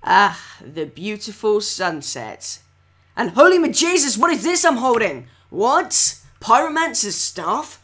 Ah, the beautiful sunset. And holy majesus, what is this I'm holding? What? Pyromancer's stuff?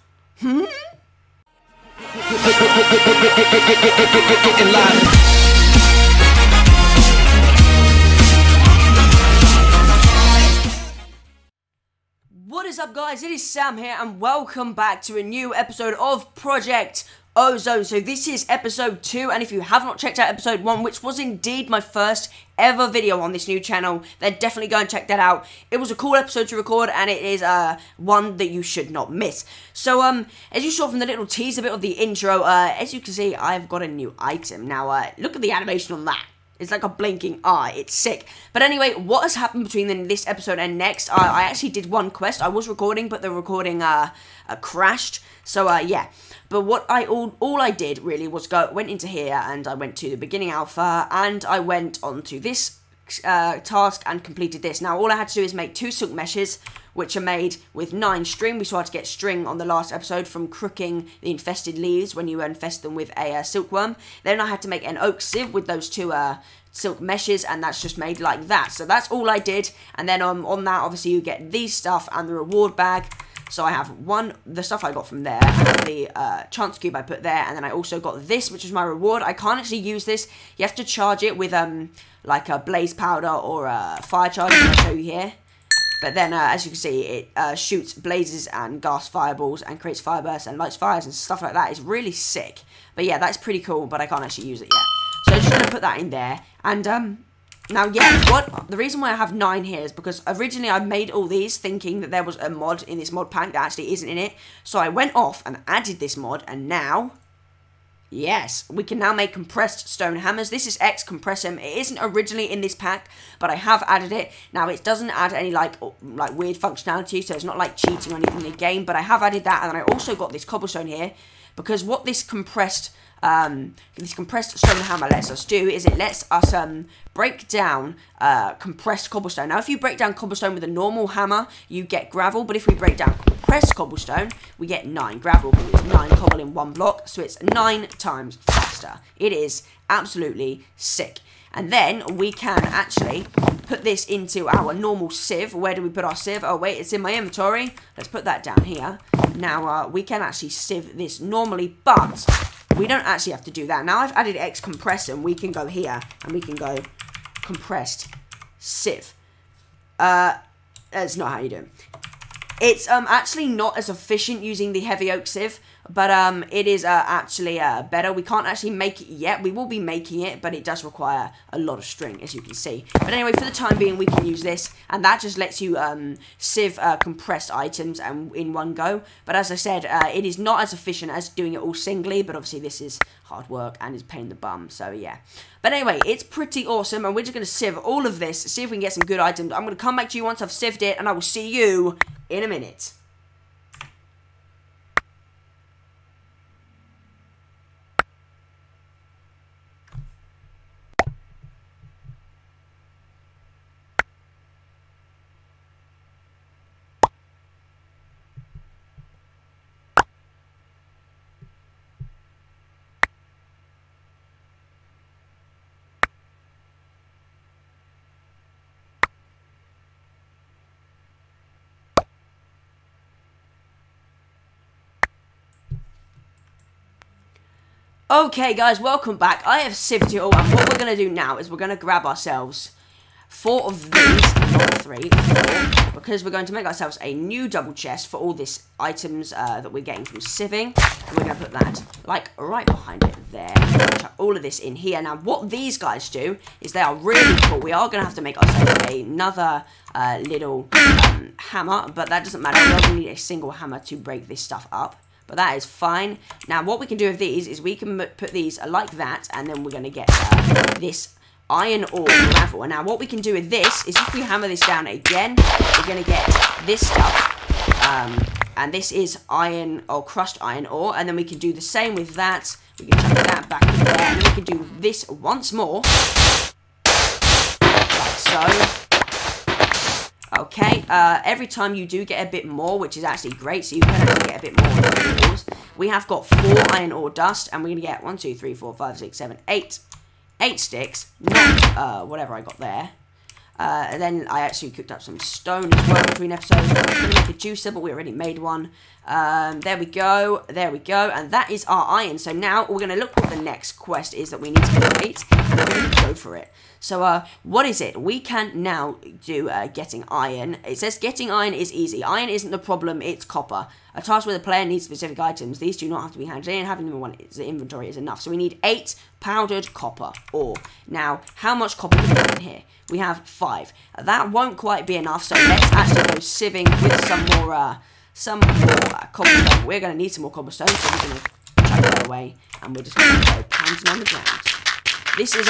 What is up, guys? It is Sam here, and welcome back to a new episode of Project Ozone. So this is episode 2, and if you have not checked out episode 1, which was indeed my first ever video on this new channel, then definitely go and check that out. It was a cool episode to record, and it is one that you should not miss. So as you saw from the little teaser bit of the intro, as you can see, I've got a new item. Now look at the animation on that. It's like a blinking eye. It's sick. But anyway, what has happened between this episode and next? I actually did one quest. I was recording, but the recording crashed. So yeah. But what all I did really was went into here, and I went to the beginning alpha, and I went on to this task and completed this. Now all I had to do is make 2 silk meshes, which are made with 9 string. We saw how to get string on the last episode from crooking the infested leaves when you infest them with a silkworm. Then I had to make an oak sieve with those 2 silk meshes, and that's just made like that. So that's all I did, and then on that, obviously, you get these stuff and the reward bag. So I have the stuff I got from there, and the chance cube I put there, and then I also got this, which is my reward. I can't actually use this. You have to charge it with like a blaze powder or a fire charge, I'll show you here. But then, as you can see, it shoots blazes and gas fireballs and creates firebursts and lights fires and stuff like that. It's really sick. But yeah, that's pretty cool, but I can't actually use it yet. So I'm just going to put that in there. And now, yeah, the reason why I have 9 here is because originally I made all these thinking that there was a mod in this mod pack that actually isn't in it. So I went off and added this mod, and now, yes, we can now make compressed stone hammers. This is X compress them. It isn't originally in this pack, but I have added it. Now, it doesn't add any like weird functionality, so it's not like cheating or anything in the game, but I have added that, and then I also got this cobblestone here, because what this compressed stone hammer lets us do is it lets us break down compressed cobblestone. Now, if you break down cobblestone with a normal hammer, you get gravel, but if we break down compressed cobblestone, we get 9 gravel, because it's 9 cobble in 1 block, so it's 9 times faster. It is absolutely sick. And then we can actually put this into our normal sieve. Where do we put our sieve? Oh, wait, it's in my inventory. Let's put that down here. Now, we can actually sieve this normally, but we don't actually have to do that. Now I've added X compressor, and we can go here, and we can go compressed sieve. That's not how you do it. It's actually not as efficient using the heavy oak sieve, but it is actually better. We can't actually make it yet. We will be making it, but it does require a lot of string, as you can see. But anyway, for the time being, we can use this, and that just lets you sieve compressed items in one go. But as I said, it is not as efficient as doing it all singly, but obviously this is hard work and is pain in the bum, so yeah. But anyway, it's pretty awesome, and we're just going to sieve all of this, see if we can get some good items. I'm going to come back to you once I've sieved it, and I will see you in a minute. Okay, guys, welcome back. I have sieved it all, and what we're going to do now is we're going to grab ourselves 4 of these, not 3, 4, because we're going to make ourselves a new double chest for all these items that we're getting from sieving, and we're going to put that, like, right behind it there. Chuck all of this in here. Now, what these guys do is they are really cool. We are going to have to make ourselves another little hammer, but that doesn't matter. We only need a single hammer to break this stuff up. But that is fine. Now, what we can do with these is we can put these like that, and then we're going to get this iron ore gravel. And now, what we can do with this is if we hammer this down again, we're going to get this stuff. And this is iron or crushed iron ore. And then we can do the same with that. We can chuck that back in there. And then we can do this once more. Like so. Okay, every time you do get a bit more, which is actually great, so you can actually get a bit more iron ores. We have got 4 iron ore dust, and we're going to get 1, 2, 3, 4, 5, 6, 7, 8 8 sticks, not whatever I got there. And then I actually cooked up some stone as well between episodes. I was going to make a juicer, but we already made one. There we go, and that is our iron. So now we're going to look what the next quest is that we need to complete, and we're going to go for it. So, what is it? We can now do getting iron. It says getting iron is easy. Iron isn't the problem, it's copper. A task where the player needs specific items. These do not have to be handed in. Having them in one's inventory is enough. So we need 8 powdered copper ore. Now, how much copper do we have in here? We have 5. That won't quite be enough, so let's actually go sieving with some more cobblestone. We're going to need some more cobblestone, so we're going to chuck that away, and we're just going to go pounding on the ground. This is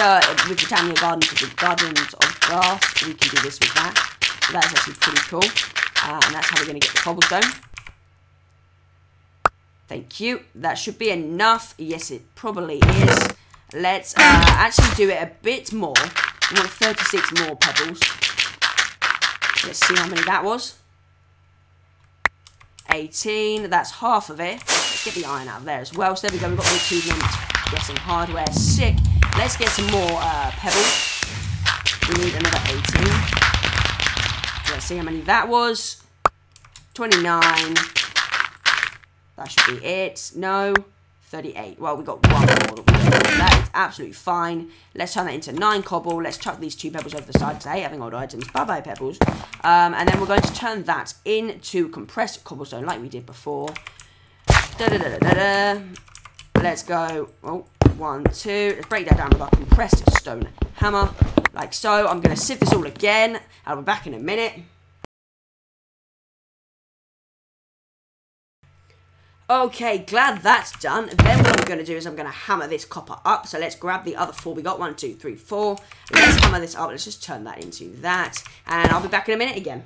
with Britannia Gardens, with the Gardens of Grass. We can do this with that. So that's actually pretty cool. And that's how we're going to get the cobblestone. Thank you. That should be enough. Yes, it probably is. Let's actually do it a bit more. We want 36 more pebbles. Let's see how many that was. 18. That's half of it. Let's get the iron out of there as well. So there we go. We've got the achievement. Get some hardware. Sick. Let's get some more pebbles. We need another 18. Let's see how many that was. 29. That should be it. No. 38. Well, we got one more that we get. That is absolutely fine. Let's turn that into 9 cobble. Let's chuck these 2 pebbles over the side because I hate having old items. Bye-bye, pebbles. And then we're going to turn that into compressed cobblestone like we did before. Let's go. Oh, 1, 2. Let's break that down with our compressed stone hammer. Like so. I'm going to sieve this all again. I'll be back in a minute. Okay, glad that's done. Then what I'm going to do is I'm going to hammer this copper up. So let's grab the other 4 we got. 1, 2, 3, 4. Let's hammer this up. Let's just turn that into that. And I'll be back in a minute again.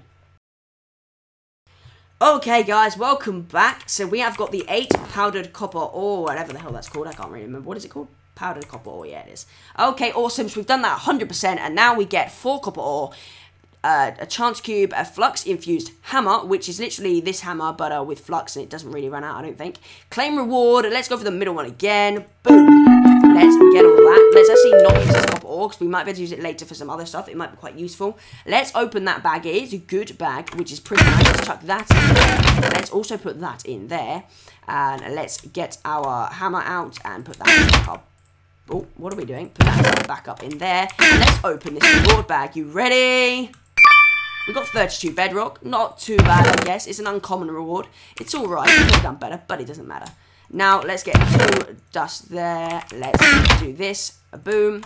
Okay, guys, welcome back. So we have got the 8 powdered copper ore, whatever the hell that's called. I can't really remember. What is it called? Powdered copper ore. Yeah, it is. Okay, awesome. So we've done that 100%. And now we get 4 copper ore. A chance cube, a flux infused hammer, which is literally this hammer, but with flux, and it doesn't really run out, I don't think. Claim reward. Let's go for the middle one again. Boom. Let's get all that. Let's actually not use this copper ore, because we might be able to use it later for some other stuff. It might be quite useful. Let's open that bag. It is a good bag, which is pretty nice. Let's chuck that in there. Let's also put that in there. And let's get our hammer out and put that back up. Oh, what are we doing? Put that back up in there. And let's open this reward bag. You ready? We got 32 bedrock. Not too bad, I guess. It's an uncommon reward. It's alright. We could have done better, but it doesn't matter. Now, let's get 2 dust there. Let's do this. A boom,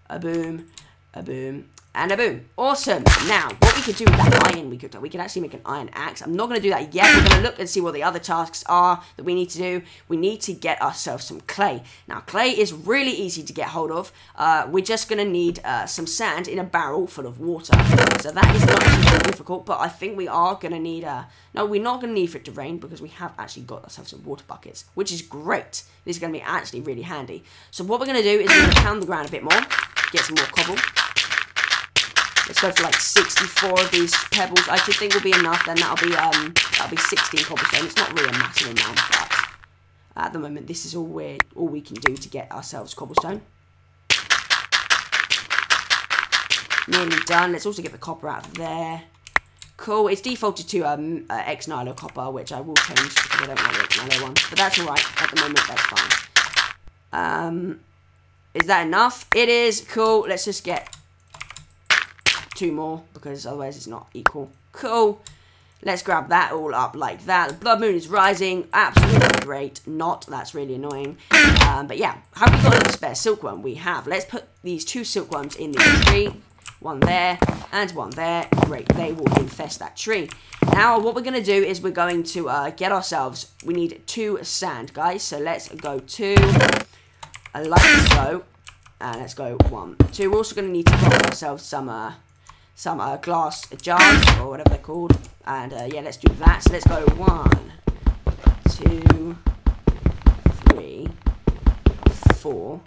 a boom, a boom, and a boom. Awesome. Now, what we could do with that iron we could actually make an iron axe. I'm not going to do that yet. We're going to look and see what the other tasks are that we need to do. We need to get ourselves some clay. Now, clay is really easy to get hold of. We're just going to need some sand in a barrel full of water. So that is not actually very difficult, but I think we are going to need... No, we're not going to need for it to rain because we have actually got ourselves some water buckets, which is great. This is going to be actually really handy. So what we're going to do is we're going to pound the ground a bit more, get some more cobble. Let's go for like 64 of these pebbles. I should think will be enough. Then that'll be 16 cobblestone. It's not really a massive amount, but at the moment this is all we can do to get ourselves cobblestone. Nearly done. Let's also get the copper out of there. Cool. It's defaulted to X Nilo copper, which I will change because I don't want the X Nilo one. But that's alright. At the moment, that's fine. Is that enough? It is. Cool. Let's just get 2 more because otherwise it's not equal. Cool. Let's grab that all up like that. The blood moon is rising. Absolutely great. Not. That's really annoying. But yeah. Have we got a spare silkworm? We have. Let's put these 2 silkworms in the tree. 1 there and 1 there. Great. They will infest that tree. Now what we're going to do is we're going to get ourselves... We need 2 sand, guys. So let's go 2 like so. And let's go 1, 2. We're also going to need to get ourselves some glass jars or whatever they're called, and yeah, let's do that. So let's go 1, 2, 3, 4,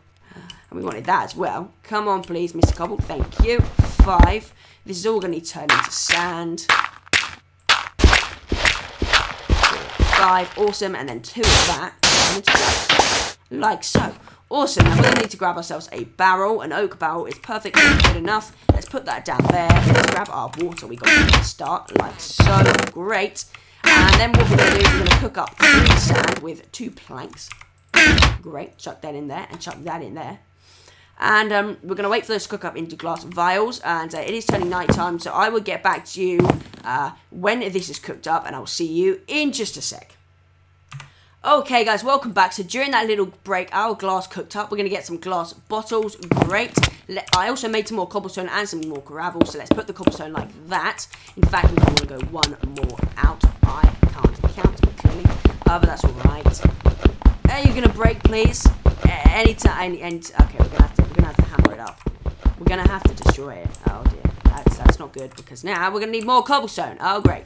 and we wanted that as well. Come on, please, Mr. Cobble. Thank you. 5. This is all going to turn into sand. 5. Awesome, and then 2 of that, like so. Awesome. Now we're going to need to grab ourselves a barrel. An oak barrel is perfectly good enough. Let's put that down there. Let's grab our water. We got to start like so. Great. And then what we're going to do is we're going to cook up 3 sand with 2 planks. Great. Chuck that in there and chuck that in there. And we're going to wait for those to cook up into glass vials. And it is turning night time, so I will get back to you when this is cooked up. And I'll see you in just a sec. Okay guys, welcome back. So during that little break, our glass cooked up. We're going to get some glass bottles. Great. I also made some more cobblestone and some more gravel. So let's put the cobblestone like that. In fact, we want to go one more out. I can't count clearly, but that's alright. Are you going to break, please? Anytime. Okay, we're gonna have to hammer it up. We're going to have to destroy it. Oh dear. That's not good, because now we're going to need more cobblestone. Oh great.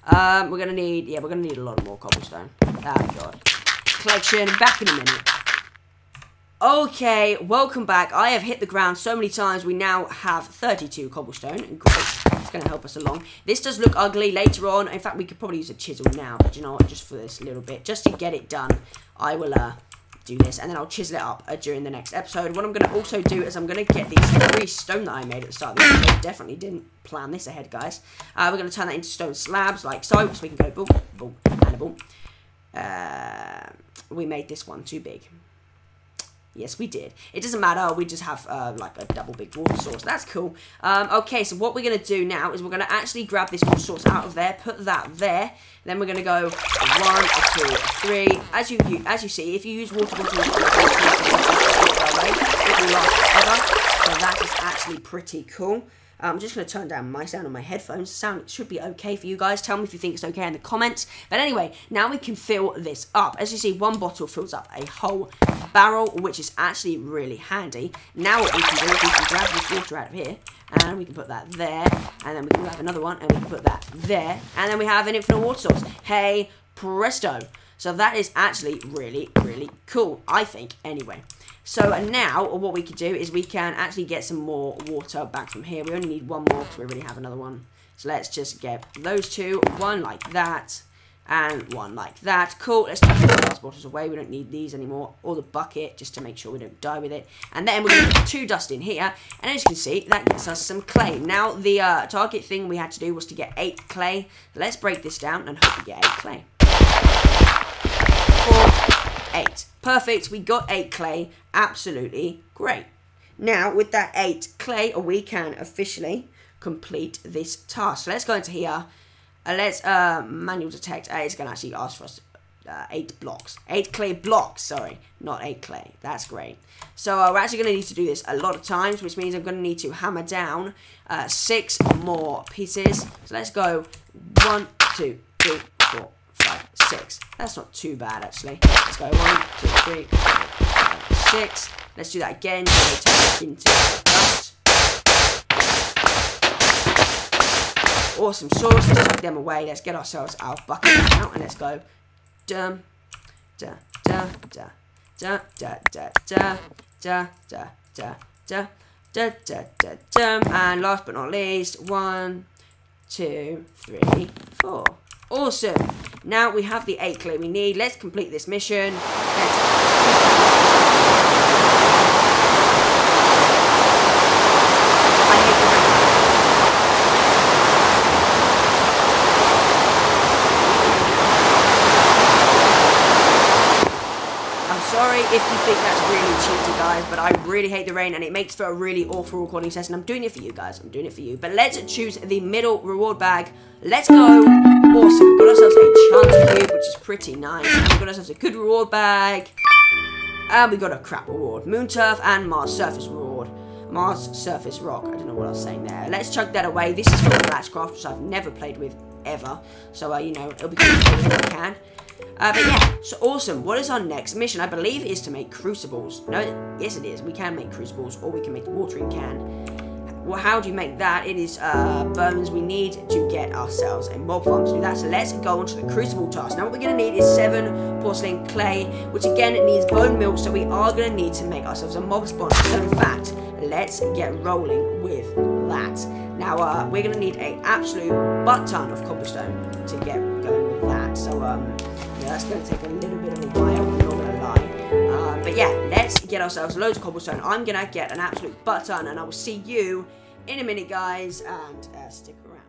We're going to need a lot more cobblestone. Oh god. Collection, back in a minute. Okay, welcome back. I have hit the ground so many times, we now have 32 cobblestone. Great. It's going to help us along. This does look ugly later on. In fact, we could probably use a chisel now, but you know what, just for this little bit, just to get it done, I will do this, and then I'll chisel it up during the next episode. What I'm going to also do is I'm going to get these 3 stone that I made at the start of the episode. Definitely didn't plan this ahead, guys. We're going to turn that into stone slabs, like so we can go boom, boom, and a boom. We made this one too big. Yes, we did. It doesn't matter. We just have like a double big water source. That's cool. Okay, so what we're going to do now is we're going to actually grab this water source out of there, put that there. Then we're going to go 1, 2, 3. As you see, if you use water bottles, it will last forever. So that is actually pretty cool. I'm just going to turn down my sound on my headphones. Sound should be okay for you guys. Tell me if you think it's okay in the comments. But anyway, now we can fill this up. As you see, 1 bottle fills up a whole barrel, which is actually really handy. Now what we can do is we can grab this water out of here, and we can put that there, and then we can grab another one, and we can put that there, and then we have an infinite water source. Hey, presto. So that is actually really, really cool, I think, anyway. So now what we can do is we can actually get some more water back from here. We only need 1 more because we already have another one. So let's just get those 2, 1 like that, and 1 like that. Cool, let's take the glass bottles away. We don't need these anymore, or the bucket, just to make sure we don't die with it. And then we're going to put 2 dust in here, and as you can see, that gets us some clay. Now, the target thing we had to do was to get 8 clay. Let's break this down and hope we get 8 clay. 4, 8. Perfect, we got 8 clay. Absolutely great. Now, with that 8 clay, we can officially complete this task. So let's go into here. Let's manual detect. It's going to actually ask for us 8 blocks. 8 clay blocks, sorry. Not 8 clay. That's great. So we're actually going to need to do this a lot of times, which means I'm going to need to hammer down 6 more pieces. So let's go 1, 2, 3, 4, 5, 6. That's not too bad, actually. Let's go 1, 2, 3, 4, 5, 6. Let's do that again. So turn it into dust. Awesome sauce. Let's take them away. Let's get ourselves our bucket out, and let's go. Dum, da, da, da, da, da, da, da, da, da, da, da, da, da, da, dum. And last but not least, 1, 2, 3, 4. Awesome. Now we have the 8 clay we need. Let's complete this mission. Sorry if you think that's really cheesy, guys, but I really hate the rain, and it makes for a really awful recording session. I'm doing it for you, guys. I'm doing it for you. But let's choose the middle reward bag. Let's go. Awesome. We've got ourselves a chance cube, which is pretty nice. And we've got ourselves a good reward bag. And we got a crap reward. Moon turf and Mars surface reward. Mars surface rock. I don't know what I was saying there. Let's chuck that away. This is from Blackscraft, which I've never played with ever. So, you know, it'll be good to play with if I can. But yeah, so awesome. What is our next mission? I believe it is to make crucibles. No, yes it is. We can make crucibles, or we can make a watering can. Well, how do you make that? It is bones we need to get ourselves a mob farm to do that. So let's go on to the crucible task. Now what we're going to need is 7 porcelain clay, which again it needs bone meal. So we are going to need to make ourselves a mob spawn. So in fact, let's get rolling with that. Now we're going to need an absolute butt ton of cobblestone to get going with that. So yeah, that's going to take a little bit of a while, I'm not going to lie. But yeah, let's get ourselves loads of cobblestone. I'm gonna get an absolute butt ton, and I will see you in a minute, guys, and stick around.